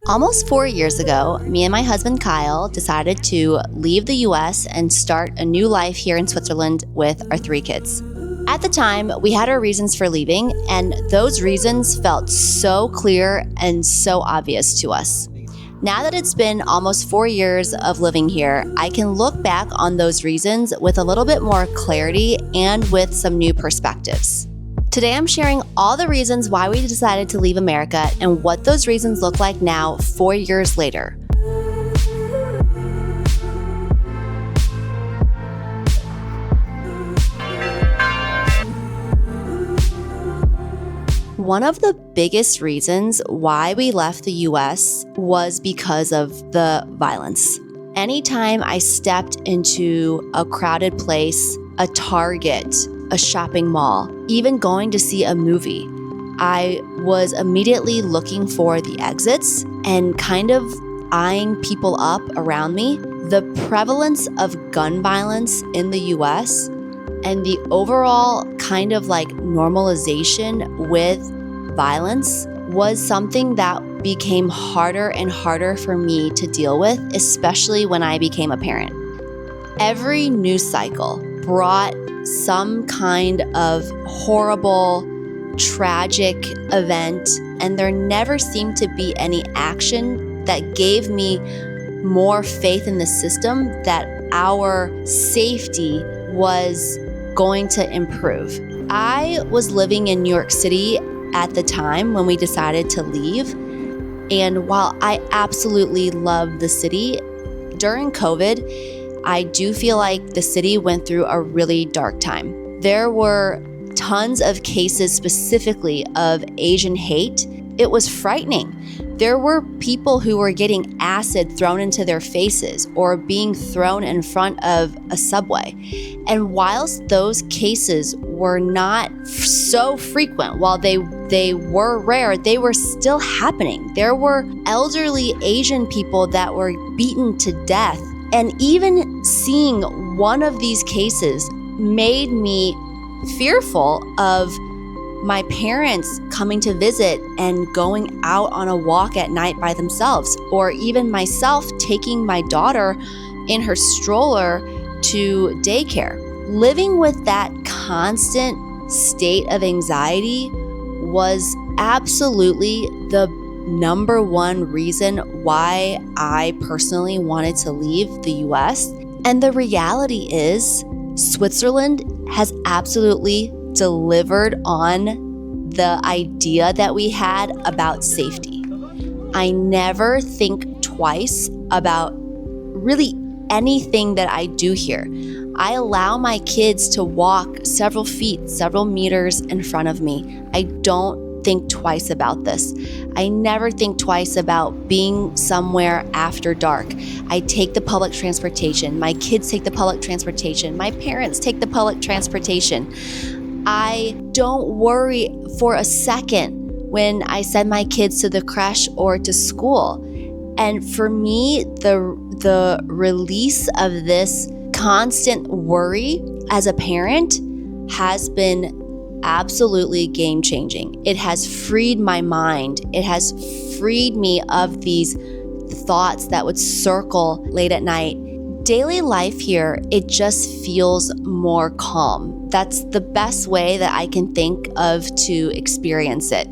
Almost 4 years ago, me and my husband Kyle decided to leave the US and start a new life here in Switzerland with our 3 kids. At the time, we had our reasons for leaving, and those reasons felt so clear and so obvious to us. Now that it's been almost 4 years of living here, I can look back on those reasons with a little bit more clarity and with some new perspectives. Today, I'm sharing all the reasons why we decided to leave America and what those reasons look like now, 4 years later. One of the biggest reasons why we left the US was because of the violence. Anytime I stepped into a crowded place, a Target, a shopping mall, even going to see a movie, I was immediately looking for the exits and kind of eyeing people up around me. The prevalence of gun violence in the US and the overall kind of like normalization with violence was something that became harder and harder for me to deal with, especially when I became a parent. Every news cycle brought some kind of horrible, tragic event, and there never seemed to be any action that gave me more faith in the system that our safety was going to improve. I was living in New York City at the time when we decided to leave, and while I absolutely love the city, during COVID, I do feel like the city went through a really dark time. There were tons of cases specifically of Asian hate. It was frightening. There were people who were getting acid thrown into their faces or being thrown in front of a subway. And whilst those cases were not so frequent, while they were rare, they were still happening. There were elderly Asian people that were beaten to death. And even seeing one of these cases made me fearful of my parents coming to visit and going out on a walk at night by themselves, or even myself taking my daughter in her stroller to daycare. Living with that constant state of anxiety was absolutely the number one reason why I personally wanted to leave the US. And the reality is, Switzerland has absolutely delivered on the idea that we had about safety. I never think twice about really anything that I do here. I allow my kids to walk several feet, several meters in front of me. I don't think twice about this. I never think twice about being somewhere after dark. I take the public transportation. My kids take the public transportation. My parents take the public transportation. I don't worry for a second when I send my kids to the creche or to school. And for me, the release of this constant worry as a parent has been absolutely game-changing. It has freed my mind. It has freed me of these thoughts that would circle late at night. Daily life here, it just feels more calm. That's the best way that I can think of to experience it.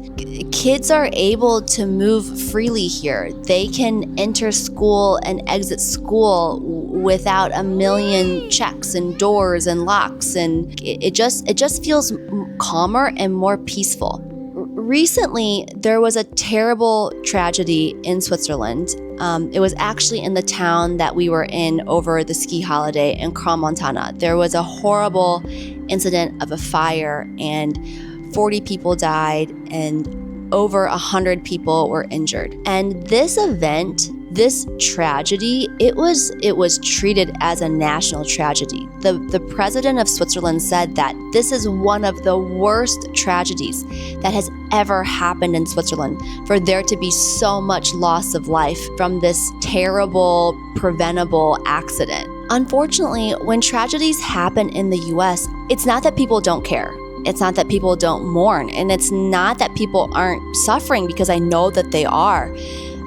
Kids are able to move freely here. They can enter school and exit school without a million checks and doors and locks, and it just feels calmer and more peaceful. Recently, there was a terrible tragedy in Switzerland. It was actually in the town that we were in over the ski holiday in Montana. There was a horrible incident of a fire, and 40 people died and over 100 people were injured. And this event, this tragedy, it was treated as a national tragedy. The president of Switzerland said that this is one of the worst tragedies that has ever happened in Switzerland, for there to be so much loss of life from this terrible, preventable accident. Unfortunately, when tragedies happen in the US, it's not that people don't care. It's not that people don't mourn, and it's not that people aren't suffering, because I know that they are.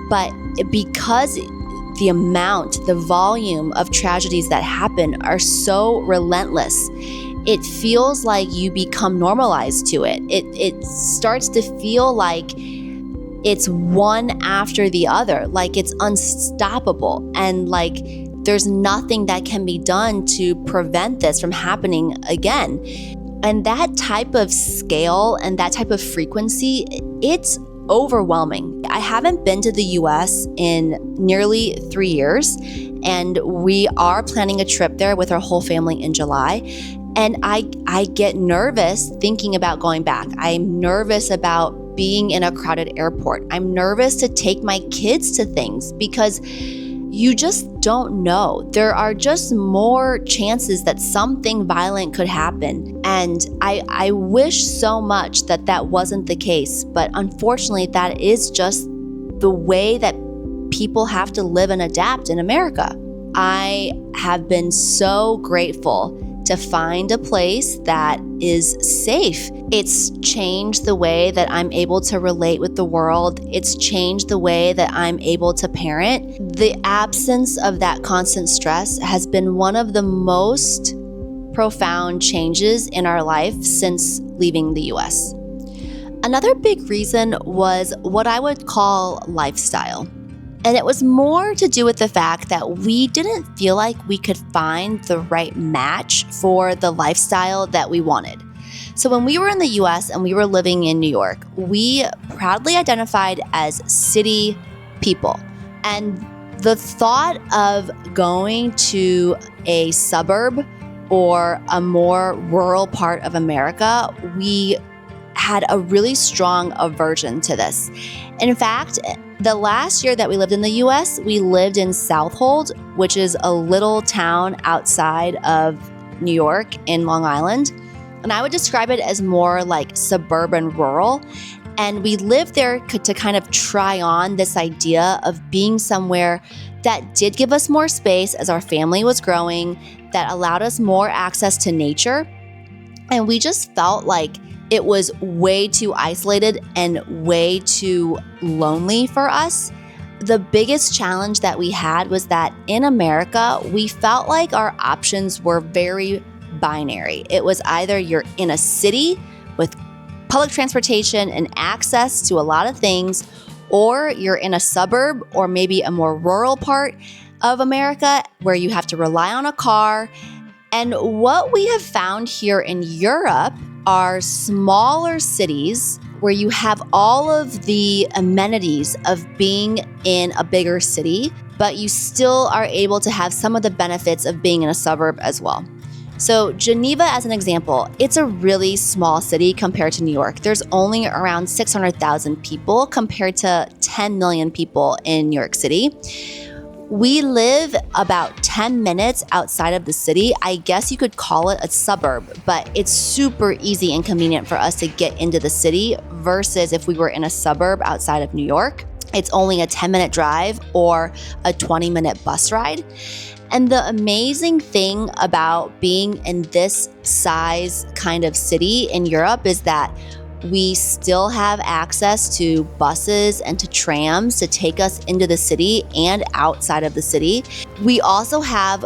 But because the volume of tragedies that happen are so relentless, it feels like you become normalized to it. It starts to feel like it's one after the other, like it's unstoppable, and like there's nothing that can be done to prevent this from happening again. And that type of scale and that type of frequency, it's overwhelming. I haven't been to the US in nearly 3 years, and we are planning a trip there with our whole family in July. And I get nervous thinking about going back. I'm nervous about being in a crowded airport. I'm nervous to take my kids to things because you just don't know. There are just more chances that something violent could happen. And I wish so much that that wasn't the case. But unfortunately, that is just the way that people have to live and adapt in America. I have been so grateful to find a place that is safe. It's changed the way that I'm able to relate with the world. It's changed the way that I'm able to parent. The absence of that constant stress has been one of the most profound changes in our life since leaving the US. Another big reason was what I would call lifestyle. And it was more to do with the fact that we didn't feel like we could find the right match for the lifestyle that we wanted. So when we were in the US and we were living in New York, we proudly identified as city people. And the thought of going to a suburb or a more rural part of America, we had a really strong aversion to this. In fact, the last year that we lived in the US, we lived in Southold, which is a little town outside of New York in Long Island. And I would describe it as more like suburban rural. And we lived there to kind of try on this idea of being somewhere that did give us more space as our family was growing, that allowed us more access to nature. And we just felt like it was way too isolated and way too lonely for us. The biggest challenge that we had was that in America, we felt like our options were very binary. It was either you're in a city with public transportation and access to a lot of things, or you're in a suburb or maybe a more rural part of America where you have to rely on a car. And what we have found here in Europe are smaller cities where you have all of the amenities of being in a bigger city, but you still are able to have some of the benefits of being in a suburb as well. So Geneva, as an example, it's a really small city compared to New York. There's only around 600,000 people compared to 10 million people in New York City. We live about 10 minutes outside of the city. I guess you could call it a suburb, but it's super easy and convenient for us to get into the city versus if we were in a suburb outside of New York. It's only a 10-minute drive or a 20-minute bus ride. And the amazing thing about being in this size kind of city in Europe is that we still have access to buses and to trams to take us into the city and outside of the city. We also have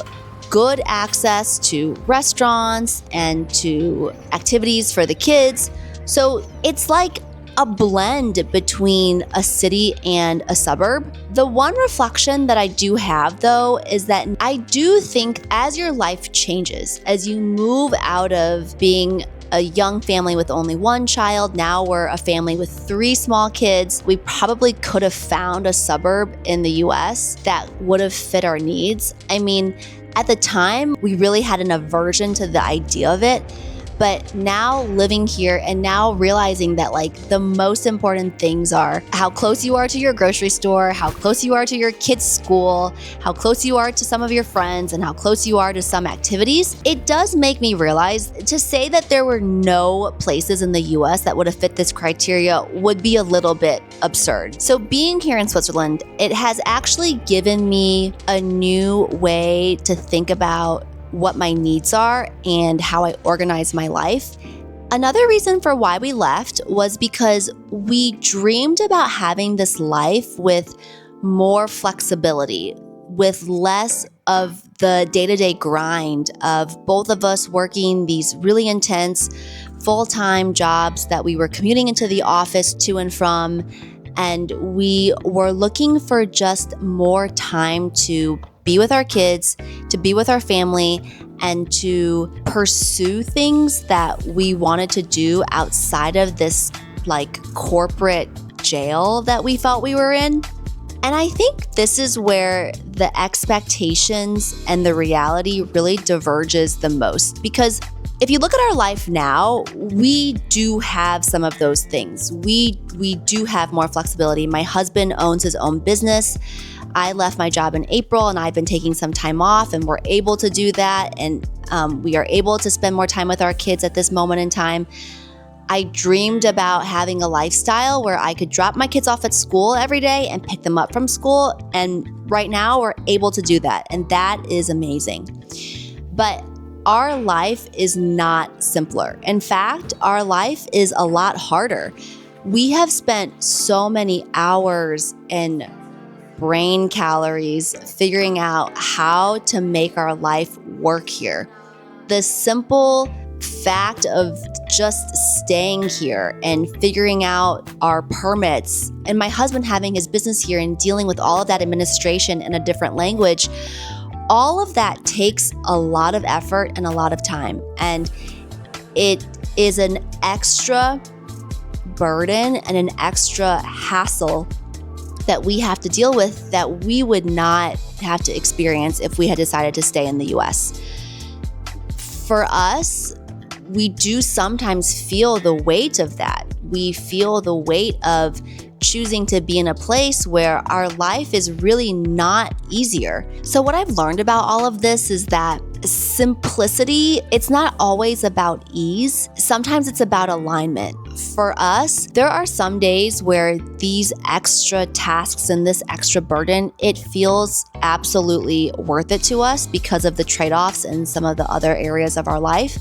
good access to restaurants and to activities for the kids. So it's like a blend between a city and a suburb. The one reflection that I do have, though, is that I do think as your life changes, as you move out of being a young family with only one child, now we're a family with 3 small kids, we probably could have found a suburb in the US that would have fit our needs. I mean, at the time, we really had an aversion to the idea of it. But now living here and now realizing that like the most important things are how close you are to your grocery store, how close you are to your kids' school, how close you are to some of your friends, and how close you are to some activities. It does make me realize to say that there were no places in the US that would have fit this criteria would be a little bit absurd. So being here in Switzerland, it has actually given me a new way to think about what my needs are and how I organize my life. Another reason for why we left was because we dreamed about having this life with more flexibility, with less of the day-to-day grind of both of us working these really intense full-time jobs that we were commuting into the office to and from. And we were looking for just more time to be with our kids, to be with our family, and to pursue things that we wanted to do outside of this like corporate jail that we felt we were in. And I think this is where the expectations and the reality really diverges the most, because if you look at our life now, we do have some of those things. We do have more flexibility. My husband owns his own business. I left my job in April and I've been taking some time off, and we're able to do that. And we are able to spend more time with our kids at this moment in time. I dreamed about having a lifestyle where I could drop my kids off at school every day and pick them up from school. And right now we're able to do that. And that is amazing. But our life is not simpler. In fact, our life is a lot harder. We have spent so many hours and brain calories figuring out how to make our life work here. The simple fact of just staying here and figuring out our permits, and my husband having his business here and dealing with all of that administration in a different language, all of that takes a lot of effort and a lot of time. And it is an extra burden and an extra hassle that we have to deal with that we would not have to experience if we had decided to stay in the US. For us, we do sometimes feel the weight of that. We feel the weight of choosing to be in a place where our life is really not easier. So what I've learned about all of this is that simplicity, it's not always about ease. Sometimes it's about alignment. For us, there are some days where these extra tasks and this extra burden, it feels absolutely worth it to us because of the trade-offs in some of the other areas of our life.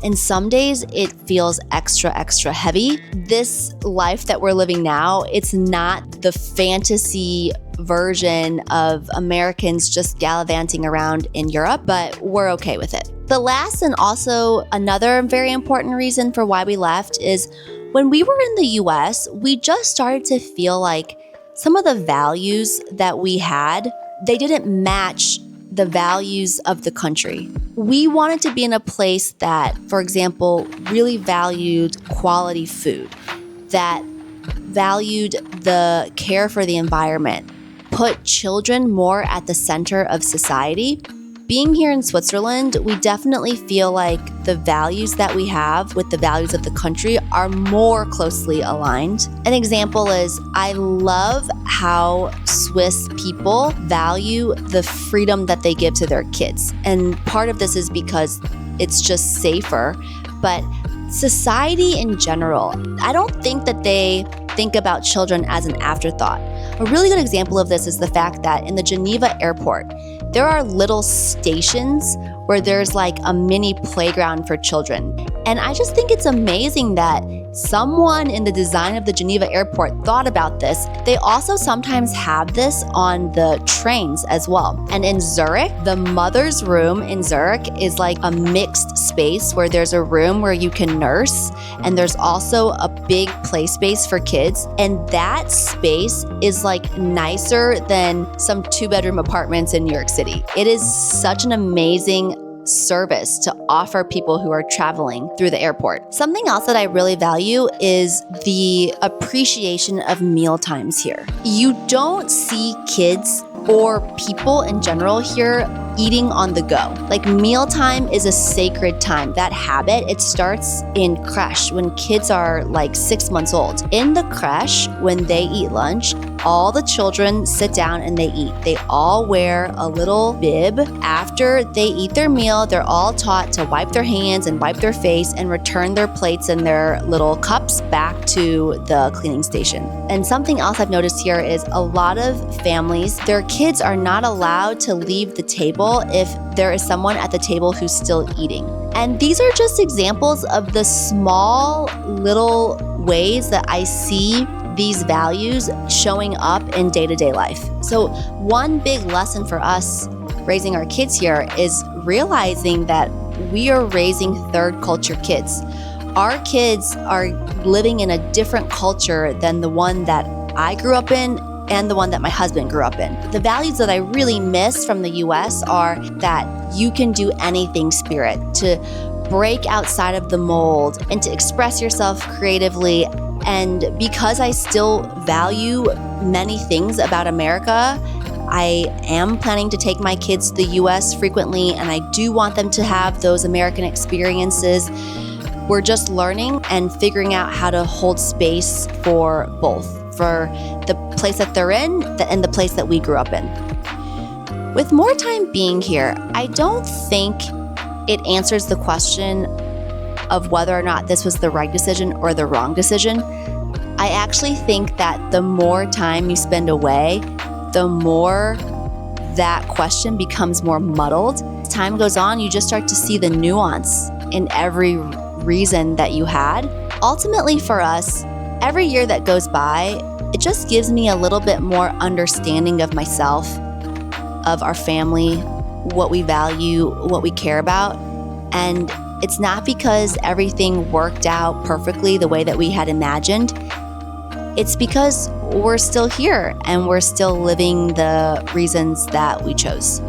And some days it feels extra heavy. This life that we're living now, it's not the fantasy version of Americans just gallivanting around in Europe, but we're okay with it. The last and also another very important reason for why we left is when we were in the US, we just started to feel like some of the values that we had, they didn't match the values of the country. We wanted to be in a place that, for example, really valued quality food, that valued the care for the environment, put children more at the center of society. Being here in Switzerland, we definitely feel like the values that we have with the values of the country are more closely aligned. An example is I love how Swiss people value the freedom that they give to their kids. And part of this is because it's just safer. But society in general, I don't think that they think about children as an afterthought. A really good example of this is the fact that in the Geneva airport, there are little stations where there's like a mini playground for children. And I just think it's amazing that someone in the design of the Geneva airport thought about this. They also sometimes have this on the trains as well. And in Zurich, the mother's room in Zurich is like a mixed space where there's a room where you can nurse, and there's also a big play space for kids. And that space is like nicer than some 2-bedroom apartments in New York City. It is such an amazing service to offer people who are traveling through the airport. Something else that I really value is the appreciation of meal times here. You don't see kids or people in general here eating on the go. Like mealtime is a sacred time. That habit, it starts in creche when kids are like 6 months old. In the creche, when they eat lunch, all the children sit down and they eat. They all wear a little bib. After they eat their meal, they're all taught to wipe their hands and wipe their face and return their plates and their little cups back to the cleaning station. And something else I've noticed here is a lot of families, their kids are not allowed to leave the table if there is someone at the table who's still eating. And these are just examples of the small little ways that I see these values showing up in day-to-day life. So one big lesson for us raising our kids here is realizing that we are raising third culture kids. Our kids are living in a different culture than the one that I grew up in and the one that my husband grew up in. The values that I really miss from the US are that you can do anything spirit, to break outside of the mold and to express yourself creatively. And because I still value many things about America, I am planning to take my kids to the US frequently, and I do want them to have those American experiences. We're just learning and figuring out how to hold space for both, for the place that they're in and the place that we grew up in. With more time being here, I don't think it answers the question of whether or not this was the right decision or the wrong decision. I actually think that the more time you spend away, the more that question becomes more muddled. As time goes on, you just start to see the nuance in every reason that you had. Ultimately for us, every year that goes by, it just gives me a little bit more understanding of myself, of our family, what we value, what we care about. And it's not because everything worked out perfectly the way that we had imagined. It's because we're still here and we're still living the reasons that we chose.